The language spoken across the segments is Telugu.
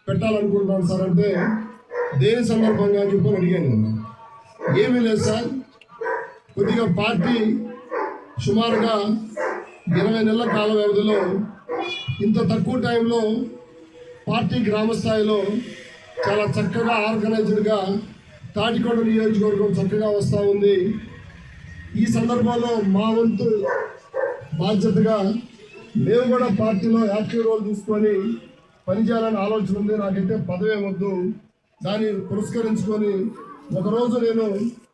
పెట్టాలనుకుంటున్నాను సార్ అంటే దేని సందర్భంగా అని చెప్పని అడిగాను. ఏమీ లేదు సార్, కొద్దిగా పార్టీ సుమారుగా 20 నెలల కాల వ్యవధిలో ఇంత తక్కువ టైంలో పార్టీ గ్రామ స్థాయిలో చాలా చక్కగా ఆర్గనైజ్డ్గా తాటికొండ నియోజకవర్గం చక్కగా వస్తూ ఉంది. ఈ సందర్భంలో మా వంతు బాధ్యతగా మేము కూడా పార్టీలో యాక్టివ్ రోల్ తీసుకొని పనిచేయాలని ఆలోచన ఉంది. నాకైతే పదవే వద్దు, దాన్ని పురస్కరించుకొని ఒకరోజు నేను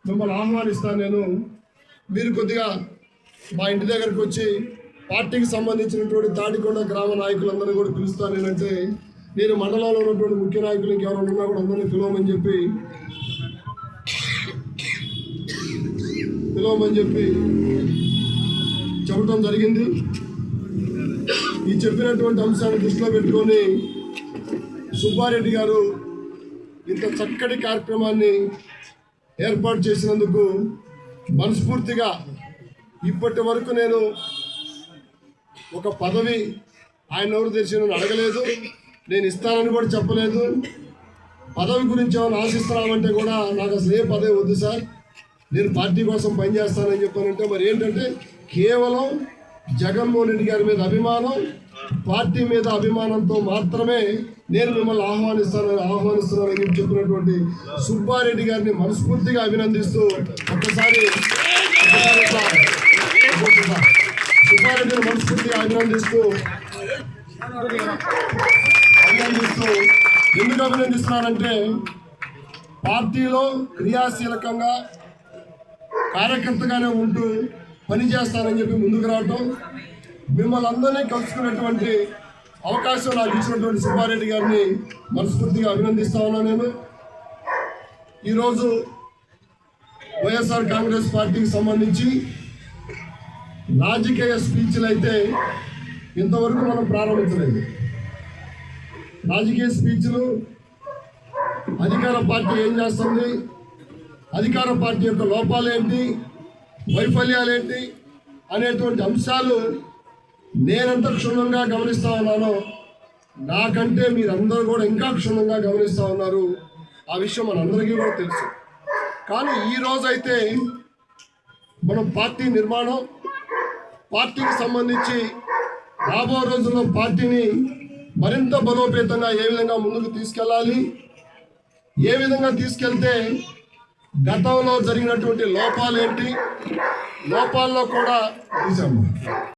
మిమ్మల్ని ఆహ్వానిస్తాను. మీరు కొద్దిగా మా ఇంటి దగ్గరకు వచ్చి పార్టీకి సంబంధించినటువంటి తాటికొండ గ్రామ నాయకులందరినీ కూడా పిలుస్తాను. నేనంటే నేను మండలంలో ఉన్నటువంటి ముఖ్య నాయకులు ఇంకెవరైనా ఉన్నా కూడా అందరినీ పిలవమని చెప్పి చెప్పడం జరిగింది. ఈ చెప్పినటువంటి అంశాన్ని దృష్టిలో పెట్టుకొని సుబ్బారెడ్డి గారు ఇంత చక్కటి కార్యక్రమాన్ని ఏర్పాటు చేసినందుకు మనస్ఫూర్తిగా, ఇప్పటి వరకు నేను ఒక పదవి ఆయన ఎవరు తెచ్చి నన్ను అడగలేదు, నేను ఇస్తానని కూడా చెప్పలేదు. పదవి గురించి ఏమైనా ఆశిస్తున్నామంటే కూడా నాకు అసలు ఏ పదవి వద్దు సార్, నేను పార్టీ కోసం పనిచేస్తానని చెప్పానంటే మరి ఏంటంటే కేవలం జగన్మోహన్ రెడ్డి గారి మీద అభిమానం, పార్టీ మీద అభిమానంతో మాత్రమే నేను మిమ్మల్ని ఆహ్వానిస్తున్నానని చెప్పినటువంటి సుబ్బారెడ్డి గారిని మనస్ఫూర్తిగా అభినందిస్తూ ఒక్కసారి సుబ్బారెడ్డిని మనస్ఫూర్తిగా అభినందిస్తూ ఎందుకు అభినందిస్తున్నానంటే పార్టీలో క్రియాశీలకంగా కార్యకర్తగానే ఉంటూ పనిచేస్తానని చెప్పి ముందుకు రావటం, మిమ్మల్ని అందరినీ కలుసుకున్నటువంటి అవకాశం నాకు ఇచ్చినటువంటి సుబ్బారెడ్డి గారిని మనస్ఫూర్తిగా అభినందిస్తా ఉన్నాను. నేను ఈరోజు వైఎస్ఆర్ కాంగ్రెస్ పార్టీకి సంబంధించి రాజకీయ స్పీచ్లు అయితే ఇంతవరకు మనం ప్రారంభించలేదు. రాజకీయ స్పీచ్లు అధికార పార్టీ ఏం చేస్తుంది, అధికార పార్టీ యొక్క లోపాలేంటి, వైఫల్యాలేంటి అనేటువంటి అంశాలు నేనంత క్షుణ్ణంగా గమనిస్తూ ఉన్నానో నాకంటే మీరందరూ కూడా ఇంకా క్షుణ్ణంగా గమనిస్తూ ఉన్నారు. ఆ విషయం మనందరికీ కూడా తెలుసు. కానీ ఈరోజైతే మనం పార్టీ నిర్మాణం, పార్టీకి సంబంధించి రాబో రోజుల్లో పార్టీని మరింత బలోపేతంగా ఏ విధంగా ముందుకు తీసుకెళ్ళాలి, ఏ విధంగా తీసుకెళ్తే గతంలో జరిగినటువంటి లోపాలేంటి, లోపాల్లో కూడా